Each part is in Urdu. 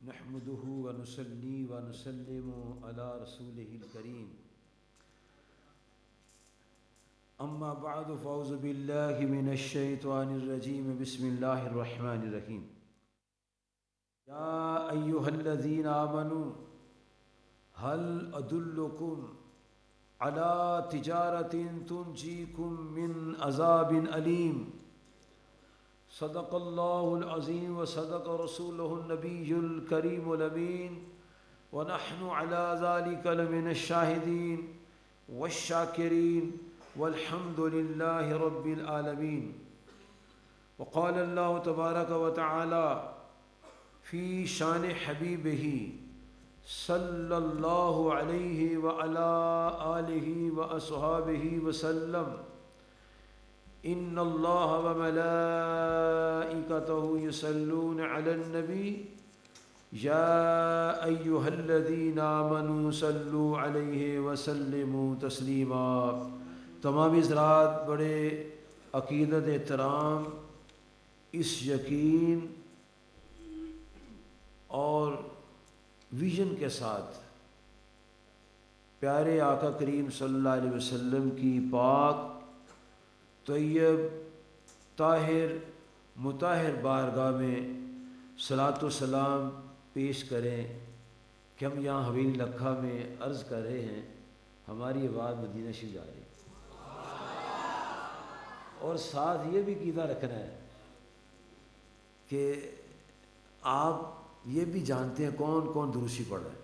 نحمده ونصلي ونسلم على رسوله الكريم أما بعد فأعوذ بالله من الشيطان الرجيم بسم الله الرحمن الرحيم يا أيها الذين آمنوا هل أدلكم على تجارة تنجيكم من عذاب أليم صدق الله العظيم وصدق رسوله النبي الكريم الأمين ونحن على ذلك لمن الشاهدين والشاكرين والحمد لله رب العالمين. وقال الله تبارك وتعالى في شان حبيبه صلى الله عليه وعلى آله وأصحابه وسلم إن الله وملائكته يصلون على النبي يا أيها الذين آمنوا صلوا عليه وسلموا تسليما. تمام حضرات بڑے عقیدت احترام، اس یقین اور ویژن کے ساتھ پیارے آقا کریم صلی اللہ علیہ وسلم کی پاک طیب طاہر مطہر بارگاہ میں صلاۃ و سلام پیش کریں کہ ہم یہاں حویلی لکھا میں عرض کر رہے ہیں، ہماری آواز مدینہ شریف جا رہی ہے، اور ساتھ یہ بھی عقیدہ رکھنا ہے کہ آپ یہ بھی جانتے ہیں کون کون دروشی پڑھ رہا ہے،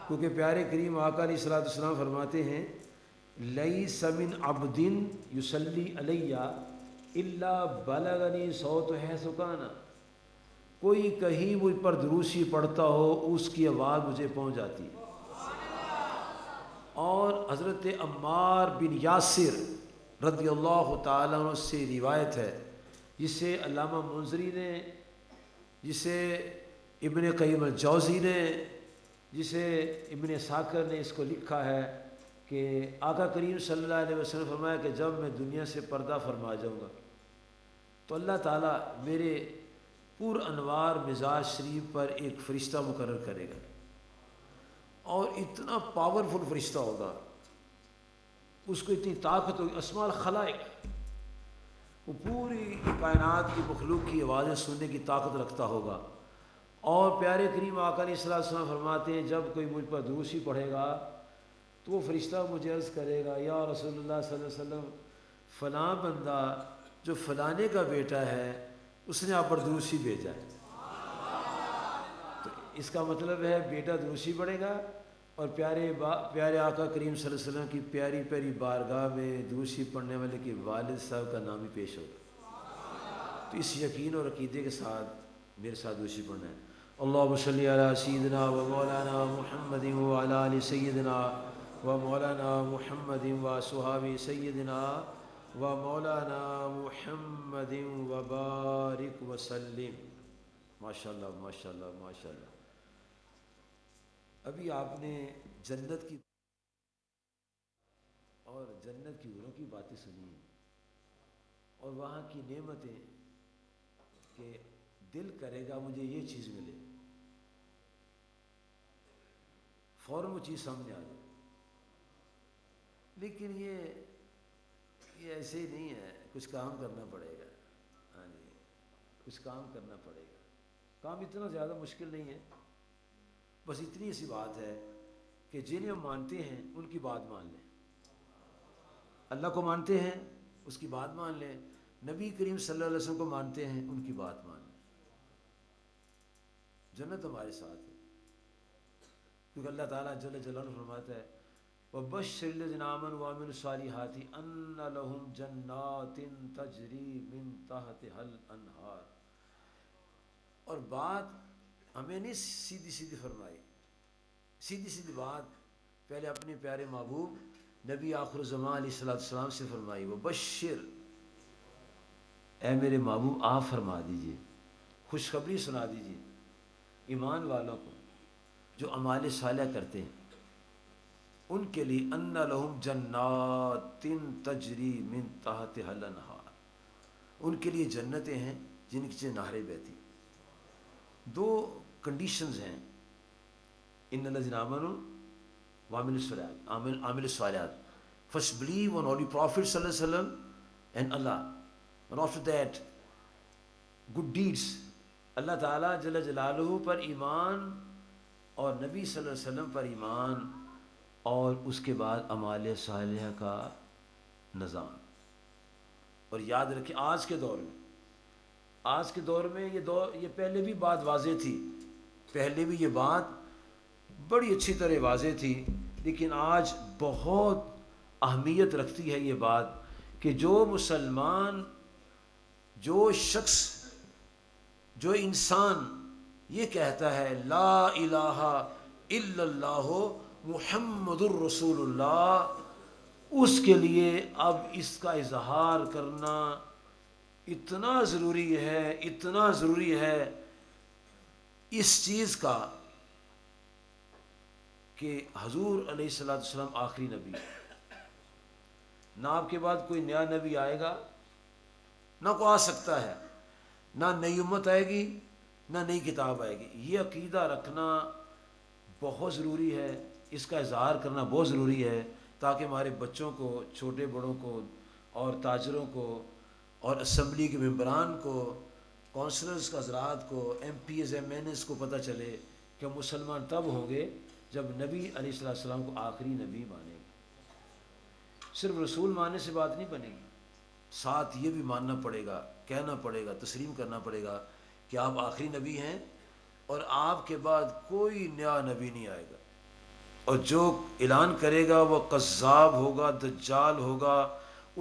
کیونکہ پیارے کریم آقا علیہ الصلوۃ والسلام فرماتے ہیں لیس من عبد یصلی علیہ الا بلغنی صوت حیث کان، کوئی کہیں مجھ پر دروشی پڑھتا ہو اس کی آواز مجھے پہنچ جاتی ہے. اور حضرت عمار بن یاسر رضی اللہ تعالیٰ عنہ سے روایت ہے، جسے علامہ منذری نے، جسے ابن قیم الجوزی نے، جسے ابن ساکر نے اس کو لکھا ہے کہ آقا کریم صلی اللہ علیہ وسلم فرمایا کہ جب میں دنیا سے پردہ فرما جاؤں گا تو اللہ تعالیٰ میرے پر انوار مزاج شریف پر ایک فرشتہ مقرر کرے گا، اور اتنا پاورفل فرشتہ ہوگا، اس کو اتنی طاقت ہوگی، اسماء الخلائق، وہ پوری کائنات کی مخلوق کی آوازیں سننے کی طاقت رکھتا ہوگا. اور پیارے کریم آقا علیہ السلام فرماتے ہیں جب کوئی مجھ پر دروشی پڑھے گا تو وہ فرشتہ مجھے عرض کرے گا یا رسول اللہ صلی اللہ علیہ وسلم فلاں بندہ جو فلانے کا بیٹا ہے اس نے آپ پر دروشی بھیجا ہے. تو اس کا مطلب ہے بیٹا دروشی پڑھے گا اور پیارے آقا کریم صلی اللہ علیہ وسلم کی پیاری پیاری بارگاہ میں دروشی پڑھنے والے کے والد صاحب کا نام ہی پیش ہوگا. تو اس یقین اور عقیدے کے ساتھ میرے ساتھ دروشی پڑھنا ہے. اللہم صلی علی سیدنا و مولانا محمد و علی آل سیدنا و مولانا محمد و صحاب سیدنا و مولانا محمد و بارک وسلم. ماشاءاللہ ماشاءاللہ ماشاءاللہ. ابھی آپ نے جنت کی اور جنت کی حوروں کی باتیں سنی ہیں اور وہاں کی نعمتیں کہ دل کرے گا مجھے یہ چیز ملے، فوراً وہ چیز سامنے آ جائے. لیکن یہ ایسے ہی نہیں ہے، کچھ کام کرنا پڑے گا. ہاں جی، کچھ کام کرنا پڑے گا. کام اتنا زیادہ مشکل نہیں ہے، بس اتنی سی بات ہے کہ جنہیں ہم مانتے ہیں ان کی بات مان لیں. اللہ کو مانتے ہیں اس کی بات مان لیں، نبی کریم صلی اللہ علیہ وسلم کو مانتے ہیں ان کی بات مان لیں. جنت ہمارے ساتھ ہے، کیونکہ اللہ تعالیٰ جل جلالہ فرماتا ہے وَبَشِّرِ الَّذِينَ آمَنُوا وَعَمِلُوا الصَّالِحَاتِ أَنَّ لَهُمْ جَنَّاتٍ تَجْرِي مِن تَحْتِهَا الْأَنْهَارُ. اور بات ہمیں نہیں سیدھی فرمائی، سیدھی بات پہلے اپنے پیارے محبوب نبی آخر الزمان علیہ السلام سے فرمائی. وَبَشِّرْ، اے میرے محبوب آپ فرما دیجئے، خوشخبری سنا دیجئے ایمان والوں کو جو اعمال صالح کرتے ہیں، ان کے لیے ان لہم جنات تجری من تحتها الانہار، ان کے لیے جنتیں ہیں جن کی نہریں بہتی. دو کنڈیشنز ہیں، ان الذین آمنوا وعملوا الصالحات، عامل الصالحات. First believe on Holy Prophet صلی اللہ علیہ وسلم and Allah, and after that good deeds. اللہ تعالیٰ جل جلالہ پر ایمان اور نبی صلی اللہ علیہ وسلم پر ایمان، اور اس کے بعد اعمال صالحہ کا نظام. اور یاد رکھیں آج کے دور میں یہ پہلے بھی بات واضح تھی، پہلے بھی یہ بات بڑی اچھی طرح واضح تھی، لیکن آج بہت اہمیت رکھتی ہے یہ بات کہ جو مسلمان، جو شخص، جو انسان یہ کہتا ہے لا الہ الا اللہ محمد الرسول اللہ، اس کے لیے اب اس کا اظہار کرنا اتنا ضروری ہے اس چیز کا کہ حضور علیہ الصلوۃ والسلام آخری نبی، نہ آپ کے بعد کوئی نیا نبی آئے گا، نہ کوئی آ سکتا ہے، نہ نئی امت آئے گی، نہ نئی کتاب آئے گی. یہ عقیدہ رکھنا بہت ضروری ہے، اس کا اظہار کرنا بہت ضروری ہے، تاکہ ہمارے بچوں کو، چھوٹے بڑوں کو، اور تاجروں کو، اور اسمبلی کے ممبران کو، کونسلرز کا حضرات کو، MPAs MNAs کو پتہ چلے کہ مسلمان تب ہوں گے جب نبی علیہ السلام کو آخری نبی مانیں گے. صرف رسول ماننے سے بات نہیں بنے گی، ساتھ یہ بھی ماننا پڑے گا، کہنا پڑے گا، تسلیم کرنا پڑے گا کہ آپ آخری نبی ہیں اور آپ کے بعد کوئی نیا نبی نہیں آئے گا، اور جو اعلان کرے گا وہ کذاب ہوگا، دجال ہوگا،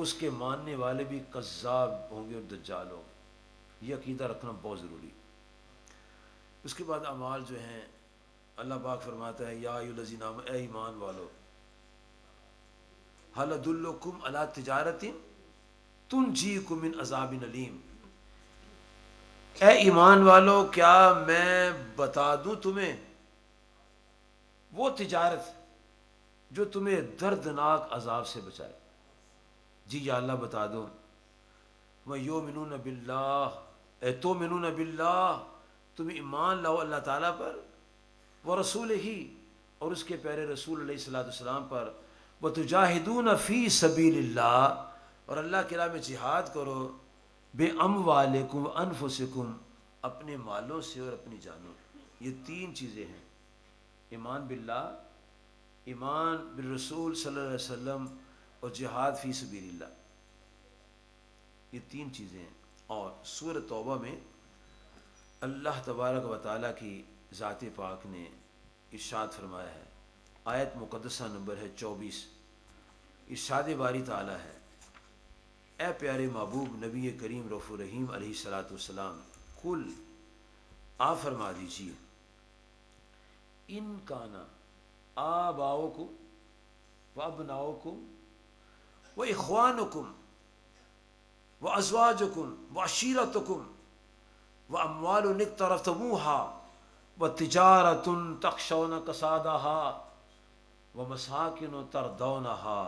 اس کے ماننے والے بھی کذاب ہوں گے اور دجال ہوں گے. یہ عقیدہ رکھنا بہت ضروری. اس کے بعد اعمال جو ہیں، اللہ پاک فرماتا ہے یا ایھا الذین آمنوا، اے ایمان والو، ھل ادلکم علی تجارۃ تنجیکم من عذاب علیم. اے ایمان والو، کیا میں بتا دوں تمہیں وہ تجارت جو تمہیں دردناک عذاب سے بچائے؟ جی یا اللہ بتا دو. وَيُؤْمِنُونَ بِاللَّهِ، اے تُؤْمِنُونَ بِاللَّهِ، تم ایمان لاؤ اللہ تعالیٰ پر، وَرَسُولِهِ، اور اس کے پیارے رسول علیہ السلام پر، وَتُجَاهِدُونَ فِي سَبِيلِ اللَّهِ، اور اللہ کی راہ میں جہاد کرو، بِأَمْوَالِكُمْ وَأَنفُسِكُمْ، اپنے مالوں سے اور اپنی جانوں. یہ تین چیزیں ہیں، ایمان باللہ، ایمان بالرسول صلی اللہ علیہ وسلم، اور جہاد فی سبیل اللہ. یہ تین چیزیں ہیں. اور سورہ توبہ میں اللہ تبارک و تعالیٰ کی ذات پاک نے ارشاد فرمایا ہے، آیت مقدسہ نمبر ہے 24. ارشاد باری تعالیٰ ہے، اے پیارے محبوب نبی کریم رؤوف الرحیم علیہ الصلاۃ والسلام، کل، آپ فرما دیجیے، ان کانا آباؤکم وابناؤکم واخوانکم وازواجکم وعشیرتکم واموال اقترفتموها وتجارۃ تخشون کسادها ومساکن ترضونها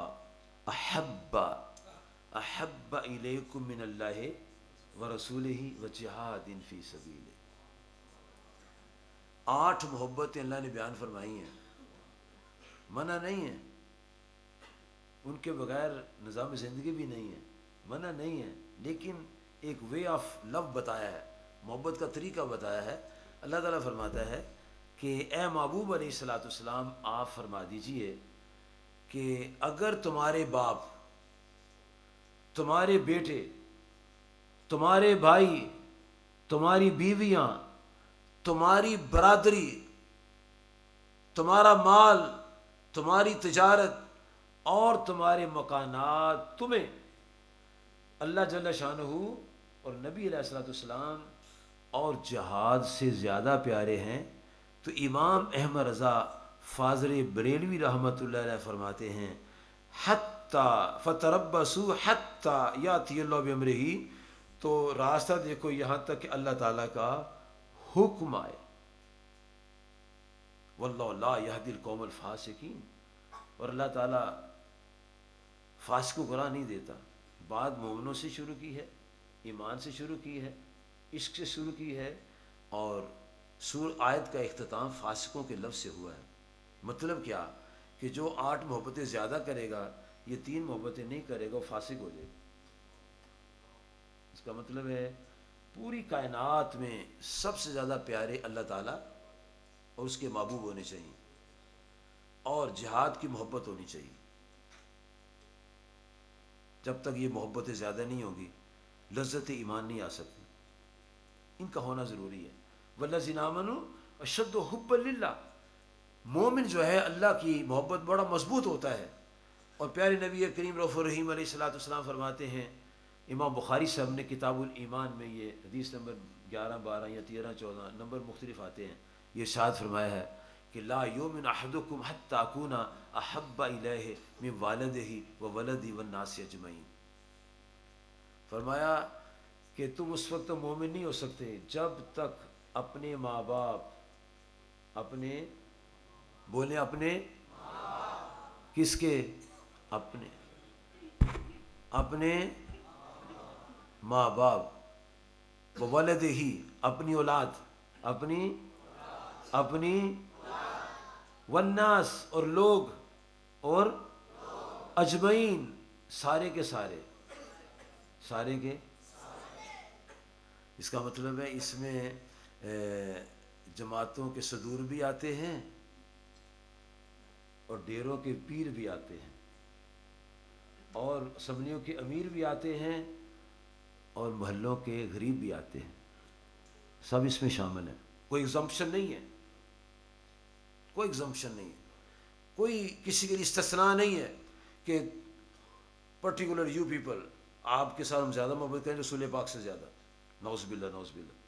احب الیکم من اللہ ورسولہ وجہاد فی سبیلہ. 8 محبتیں اللہ نے بیان فرمائی ہیں، منع نہیں ہے، ان کے بغیر نظام زندگی بھی نہیں ہے، منع نہیں ہے، لیکن ایک وے آف لو بتایا ہے، محبت کا طریقہ بتایا ہے. اللہ تعالیٰ فرماتا ہے کہ اے محبوب علیہ الصلوۃ والسلام، آپ فرما دیجئے کہ اگر تمہارے باپ، تمہارے بیٹے، تمہارے بھائی، تمہاری بیویاں، تمہاری برادری، تمہارا مال، تمہاری تجارت اور تمہارے مکانات تمہیں اللہ جل شانہ اور نبی علیہ الصلوۃ والسلام اور جہاد سے زیادہ پیارے ہیں، تو امام احمد رضا فاضل بریلوی رحمۃ اللہ علیہ فرماتے ہیں، حتیٰ فتربصوا حتیٰ یاتی اللہ بامرہ، تو راستہ دیکھو یہاں تک کہ اللہ تعالیٰ کا حکم آئے. واللہ لا یہدی القوم الفاسقین، اور اللہ تعالیٰ فاسقوں کو راہ نہیں دیتا. بات مومنوں سے شروع کی ہے، ایمان سے شروع کی ہے، عشق سے شروع کی ہے، اور آیت کا اختتام فاسقوں کے لفظ سے ہوا ہے. مطلب کیا کہ جو 8 محبتیں زیادہ کرے گا، یہ 3 محبتیں نہیں کرے گا، وہ فاسق ہو جائے گا. اس کا مطلب ہے پوری کائنات میں سب سے زیادہ پیارے اللہ تعالیٰ اور اس کے محبوب ہونے چاہیے، اور جہاد کی محبت ہونی چاہیے. جب تک یہ محبتیں زیادہ نہیں ہوگی لذت ایمان نہیں آ سکتی. ان کا ہونا ضروری ہے. والذین آمنوا اشد حبا للہ. مومن جو ہے اللہ کی محبت بڑا مضبوط ہوتا ہے. اور پیارے نبی کریم رؤوف الرحیم علیہ الصلوۃ والسلام فرماتے ہیں، امام بخاری صاحب نے کتاب الایمان میں یہ حدیث نمبر 11 12 یا 13 14 نمبر مختلف آتے ہیں، یہ ارشاد فرمایا ہے کہ لا یؤمن احدکم حتی اکون احب الیہ من والدہ وولدہ والناس اجمعین. فرمایا کہ تم اس وقت مومن نہیں ہو سکتے جب تک اپنے ماں باپ، اپنے بولیں اپنے کس کے، اپنے ماں باپ، وولد ہی اپنی اولاد، اپنی والناس اور لوگ، اور اجمعین سارے کے سارے. اس کا مطلب ہے اس میں جماعتوں کے صدور بھی آتے ہیں اور ڈیروں کے پیر بھی آتے ہیں اور اسمبلیوں کے امیر بھی آتے ہیں اور محلوں کے غریب بھی آتے ہیں. سب اس میں شامل ہیں. کوئی ایگزمپشن نہیں ہے، کوئی ایگزمپشن نہیں ہے، کوئی کسی کے لیے استثناء نہیں ہے کہ پرٹیکولر یو پیپل آپ کے ساتھ ہم زیادہ محبت کریں رسول پاک سے زیادہ. نعوذ باللہ نعوذ باللہ.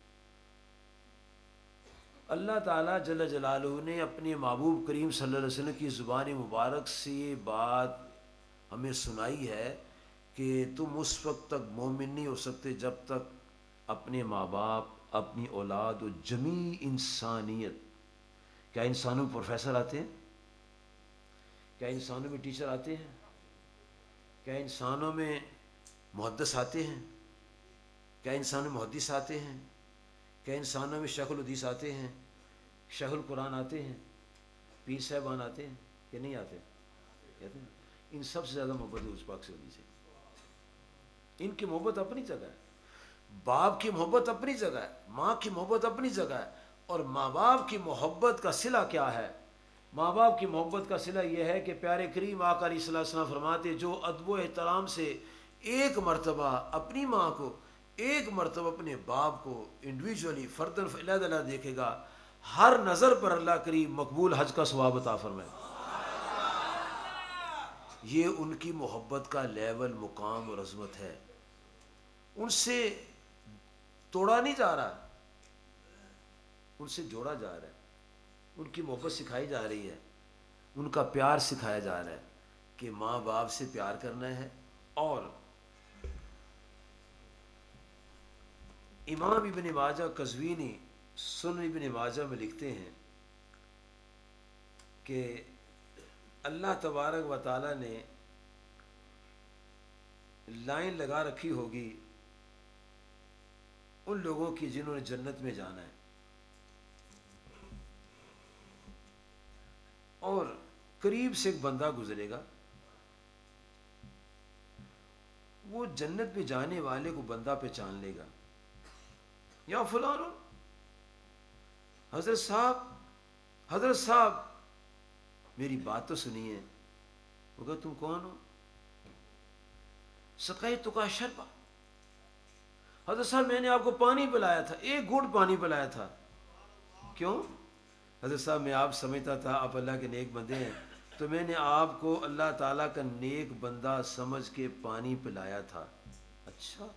اللہ تعالیٰ جل جلالہ نے اپنے محبوب کریم صلی اللہ علیہ وسلم کی زبان مبارک سے یہ بات ہمیں سنائی ہے کہ تم اس وقت تک مومن نہیں ہو سکتے جب تک اپنے ماں باپ، اپنی اولاد و جمیع انسانیت. کیا انسانوں میں پروفیسر آتے ہیں؟ کیا انسانوں میں ٹیچر آتے ہیں؟ کیا انسانوں میں محدث آتے ہیں؟ کیا انسانوں میں محدث آتے ہیں؟ کیا انسانوں میں شیخ الحدیث آتے ہیں، شیخ القرآن آتے ہیں، پیر صاحبان آتے ہیں کہ نہیں آتے؟ کہتے ہیں. ان سب سے زیادہ محبت اس پاک سے ہونی چاہیے. ان کی محبت اپنی جگہ ہے، باپ کی محبت اپنی جگہ ہے، ماں کی محبت اپنی جگہ ہے. اور ماں باپ کی محبت کا صلہ کیا ہے؟ ماں باپ کی محبت کا صلہ یہ ہے کہ پیارے کریم آقا علیہ الصلوۃ والسلام فرماتے جو ادب و احترام سے ایک مرتبہ اپنی ماں کو، ایک مرتبہ اپنے باپ کو انڈیویجولی فردن علیحدہ علیحدہ دیکھے گا، ہر نظر پر اللہ کریم مقبول حج کا ثواب عطا فرمائے. یہ ان کی محبت کا لیول، مقام اور عظمت ہے. ان سے توڑا نہیں جا رہا، ان سے جوڑا جا رہا ہے. ان کی محبت سکھائی جا رہی ہے، ان کا پیار سکھایا جا رہا ہے کہ ماں باپ سے پیار کرنا ہے. اور امام ابن ماجہ قزوینی سنن ابن ماجہ میں لکھتے ہیں کہ اللہ تبارک و تعالی نے لائن لگا رکھی ہوگی ان لوگوں کی جنہوں نے جنت میں جانا ہے، اور قریب سے ایک بندہ گزرے گا، وہ جنت میں جانے والے کو بندہ پہچان لے گا، یا فلان حضرت صاحب میری بات تو سنیے. وہ کہا تم کون ہو؟ سقیتک شربا، حضرت صاحب میں نے آپ کو پانی پلایا تھا، ایک گھونٹ پانی پلایا تھا. کیوں؟ حضرت صاحب میں آپ سمجھتا تھا آپ اللہ کے نیک بندے ہیں، تو میں نے آپ کو اللہ تعالیٰ کا نیک بندہ سمجھ کے پانی پلایا تھا. اچھا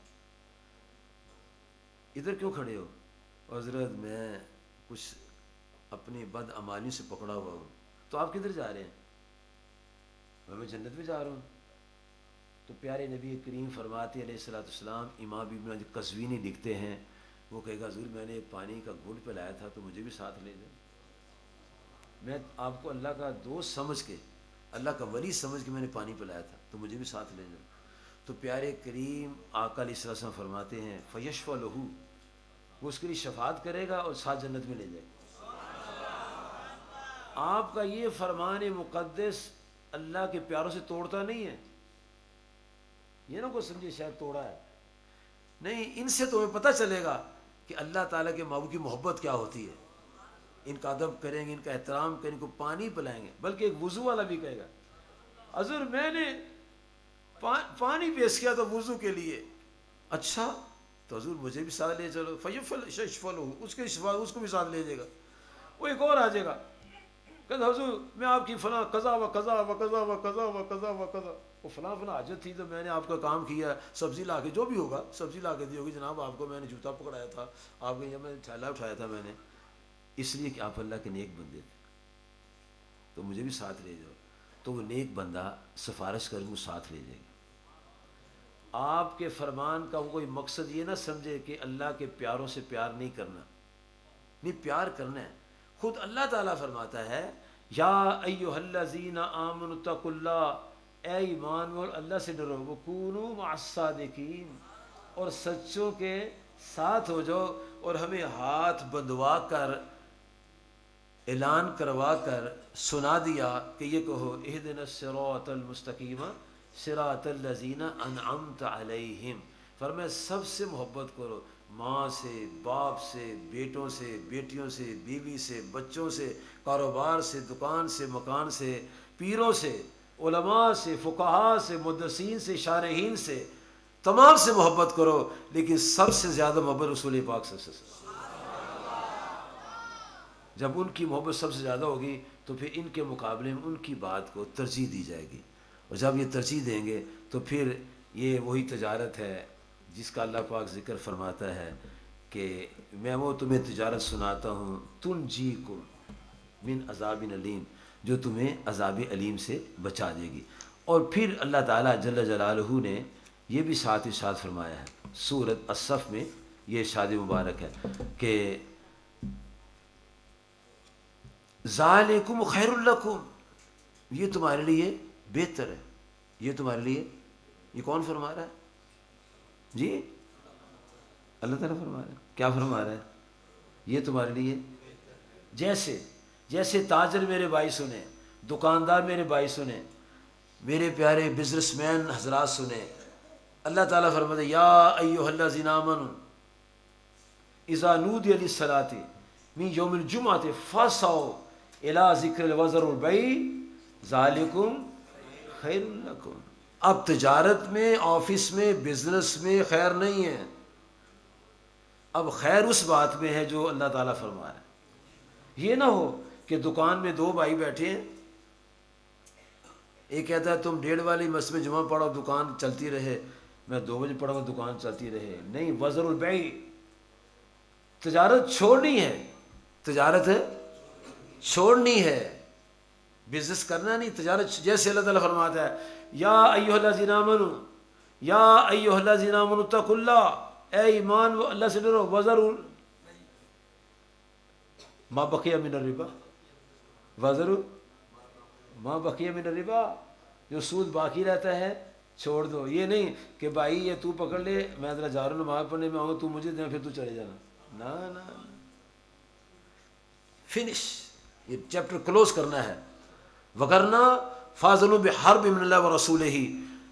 ادھر کیوں کھڑے ہو؟ حضرت میں کچھ اپنی بد عمالی سے پکڑا ہوا ہوں. تو آپ کدھر جا رہے ہیں؟ میں جنت میں جا رہا ہوں. تو پیارے نبی کریم فرماتے علیہ الصلوۃ والسلام، امام ابن قزوینی لکھتے ہیں، وہ کہے گا حضور میں نے پانی کا گھونٹ پلایا تھا تو مجھے بھی ساتھ لے جائیں. میں آپ کو اللہ کا دوست سمجھ کے، اللہ کا ولی سمجھ کے میں نے پانی پلایا تھا تو مجھے بھی ساتھ لے جائیں. تو پیارے کریم آقا علیہ السلام فرماتے ہیں فیشفع لہ، وہ اس کے لیے شفاعت کرے گا اور ساتھ جنت میں لے جائے گا۔ آپ کا یہ فرمان مقدس اللہ کے پیاروں سے توڑتا نہیں ہے، یہ نہ کوئی سمجھے شاید توڑا ہے، نہیں، ان سے تمہیں پتہ چلے گا کہ اللہ تعالیٰ کے محبوب کی محبت کیا ہوتی ہے۔ ان کا ادب کریں گے، ان کا احترام کریں گے، ان کو پانی پلائیں گے، بلکہ ایک وضو والا بھی کہے گا حضور میں نے پانی پیش کیا تھا وضو کے لیے، اچھا تو حضور مجھے بھی ساتھ لے چلو، فیفل اس کو بھی ساتھ لے جائے گا۔ وہ ایک اور آ جائے گا کہ حضور میں آپ کی فلاں قضا و قضا و قضا و قضا و قضا و قضا، وہ فلاں حاجت تھی تو میں نے آپ کا کام کیا، سبزی لا کے، جو بھی ہوگا سبزی لا کے دی ہوگی، جناب آپ کو میں نے جوتا پکڑایا تھا، آپ کے یہاں میں نے تھیلا اٹھایا تھا میں نے، اس لیے کہ آپ اللہ کے نیک بندے تھے تو مجھے بھی ساتھ لے جاؤ، تو وہ نیک بندہ سفارش کر کے وہ ساتھ لے جائے گا۔ آپ کے فرمان کا کوئی مقصد یہ نہ سمجھے کہ اللہ کے پیاروں سے پیار نہیں کرنا، نہیں، پیار کرنا ہے۔ خود اللہ تعالیٰ فرماتا ہے یا ایھا الذین آمنوا اتقوا اللہ، اے ایمان والو اللہ سے ڈرو، وکونوا مع الصادقین، اور سچوں کے ساتھ ہو جاؤ، اور ہمیں ہاتھ بندوا کر اعلان کروا کر سنا دیا کہ یہ کہو اہدنا الصراط المستقیم صراط الذین انعمت علیہم، فرمایا سب سے محبت کرو، ماں سے، باپ سے، بیٹوں سے، بیٹیوں سے، بیوی سے، بچوں سے، کاروبار سے، دکان سے، مکان سے، پیروں سے، علماء سے، فقہاء سے، محدثین سے، شارحین سے، تمام سے محبت کرو، لیکن سب سے زیادہ محبت رسول پاک صلی اللہ علیہ وسلم۔ جب ان کی محبت سب سے زیادہ ہوگی تو پھر ان کے مقابلے میں ان کی بات کو ترجیح دی جائے گی، اور جب یہ ترجیح دیں گے تو پھر یہ وہی تجارت ہے جس کا اللہ پاک ذکر فرماتا ہے کہ میں وہ تمہیں تجارت سناتا ہوں تنجیکم من عذاب علیم، جو تمہیں عذاب علیم سے بچا دے گی۔ اور پھر اللہ تعالیٰ جل جلالہ نے یہ بھی ساتھ ارشاد فرمایا ہے سورۃ الصف میں، یہ ارشاد مبارک ہے کہ ذالکم خیر لکم، یہ تمہارے لیے بہتر ہے، یہ تمہارے لیے، یہ کون فرما رہا ہے جی؟ اللہ تعالیٰ فرما رہا ہے۔ کیا فرما رہا ہے؟ یہ تمہارے لیے، جیسے تاجر میرے بھائی سنیں، دکاندار میرے بھائی سنیں، میرے پیارے بزنس مین حضرات سنیں، اللہ تعالیٰ فرماتا ہے یا ایھا الذین آمنوا اذا نودی للصلاۃ من یوم الجمعۃ فاسعوا الی ذکر وذروا البیع ذالکم خیر لکم۔ اب تجارت میں، آفس میں، بزنس میں خیر نہیں ہے، اب خیر اس بات میں ہے جو اللہ تعالیٰ فرما رہا ہے۔ یہ نہ ہو کہ دکان میں دو بھائی بیٹھے ہیں، ایک کہتا ہے تم 1:30 والی مسجد میں جمعہ پڑھو دکان چلتی رہے، میں 2 بجے پڑھوں گا دکان چلتی رہے، نہیں، وزر البیع، تجارت چھوڑنی ہے، تجارت چھوڑنی ہے، بزنس کرنا نہیں، تجارت، جیسے اللہ تعالیٰ فرماتا ہے یا ایھا الذین آمنوا، یا ایھا الذین آمنوا اتقوا اللہ، اے ایمان و اللہ سے ڈرو، وذروا ما بقی من الربا، وذروا ما بقی من الربا، جو سود باقی رہتا ہے چھوڑ دو۔ یہ نہیں کہ بھائی یہ تو پکڑ لے، میں ذرا جا رہا ہوں نماز پڑھنے میں آؤں، تو مجھے دینا پھر تو چلے جانا، نہ، فنش، یہ چیپٹر کلوز کرنا ہے۔ وگرنہ فاضلوا بحرب من اللہ ورسولہ،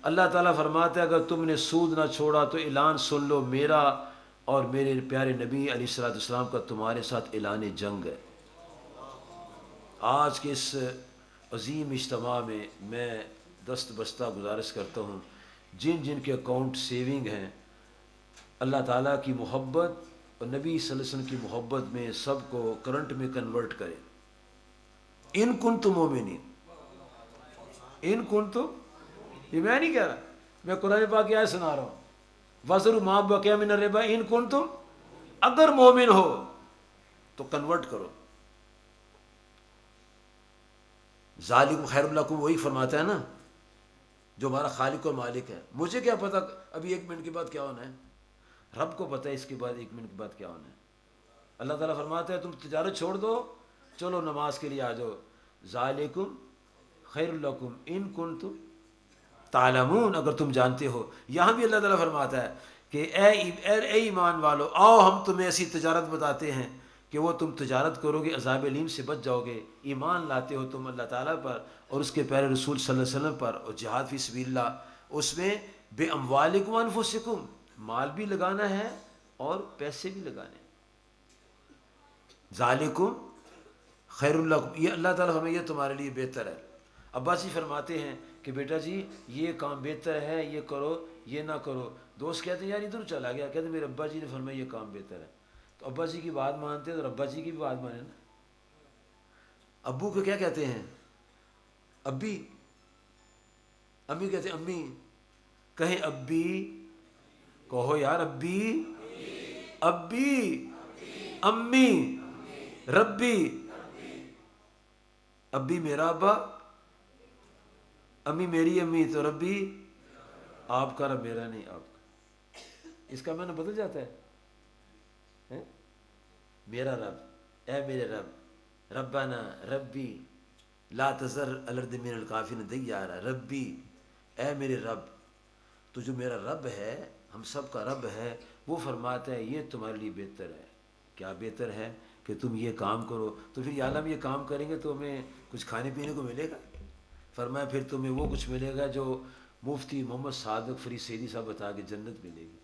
اللہ تعالیٰ فرماتا ہے اگر تم نے سود نہ چھوڑا تو اعلان سن لو، میرا اور میرے پیارے نبی علیہ الصلوۃ والسلام کا تمہارے ساتھ اعلان جنگ ہے۔ آج کے اس عظیم اجتماع میں دست بستہ گزارش کرتا ہوں، جن کے اکاؤنٹ سیونگ ہیں، اللہ تعالیٰ کی محبت اور نبی صلی اللہ علیہ وسلم کی محبت میں سب کو کرنٹ میں کنورٹ کرے۔ ان کنتم مومنین، ان کنتم، یہ میں نہیں کہہ رہا، میں قرآن پاک کی آیت سنا رہا ہوں، وذروا ما بقی من الربا ان کنتم، اگر مومن ہو تو کنورٹ کرو۔ ذالکم خیر لکم، وہی فرماتا ہے نا جو ہمارا خالق اور مالک ہے۔ مجھے کیا پتا ابھی 1 منٹ کے بعد کیا ہونا ہے، رب کو پتہ ہے اس کے بعد 1 منٹ کے بعد کیا ہونا ہے۔ اللہ تعالیٰ فرماتا ہے تم تجارت چھوڑ دو، چلو نماز کے لیے آ جاؤ، ذالکم خیر لکم ان کنتم تعلمون، اگر تم جانتے ہو۔ یہاں بھی اللہ تعالیٰ فرماتا ہے کہ اے ایمان والو، آؤ ہم تمہیں ایسی تجارت بتاتے ہیں کہ وہ تم تجارت کرو گے عذاب الیم سے بچ جاؤ گے. ایمان لاتے ہو تم اللہ تعالیٰ پر اور اس کے پیارے رسول صلی اللہ علیہ وسلم پر، اور جہاد فی سبیل اللہ، اس میں بے اموالکم انفسکم، مال بھی لگانا ہے اور پیسے بھی لگانے ہیں. ذالکم خیر لکم، یہ اللہ تعالیٰ ہمیں یہ تمہارے لیے بہتر ہے. ابا جی فرماتے ہیں کہ بیٹا جی یہ کام بہتر ہے، یہ کرو یہ نہ کرو. دوست کہتے ہیں یار ادھر چلا گیا، کہتے ہیں میرے ابا جی نے فرمایا یہ کام بہتر ہے. تو ابا جی کی بات مانتے ہیں اور ابا جی کی بھی بات مانیں نا. ابو کو کیا کہتے ہیں؟ ابی. امی کہتے ہیں امی. کہیں ابی، کہو یار ابی. ابی، امی، ربی. ابی میرا ابا، امی میری امی، تو ربی آپ کا رب، میرا نہیں آپ کا. اس کا معنی بدل جاتا ہے. میرا رب، اے میرے رب، ربنا ربی لا تذر الارض من الکافرین دیارا. ربی، اے میرے رب، تو جو میرا رب ہے، ہم سب کا رب ہے، وہ فرماتا ہے یہ تمہارے لیے بہتر ہے. کیا بہتر ہے؟ کہ تم یہ کام کرو. تو پھر یا اللہ ہم یہ کام کریں گے تو ہمیں کچھ کھانے پینے کو ملے گا؟ فرمایا پھر تمہیں وہ کچھ ملے گا جو مفتی محمد صادق فرید سعیدی صاحب بتا کے جنت ملے گی.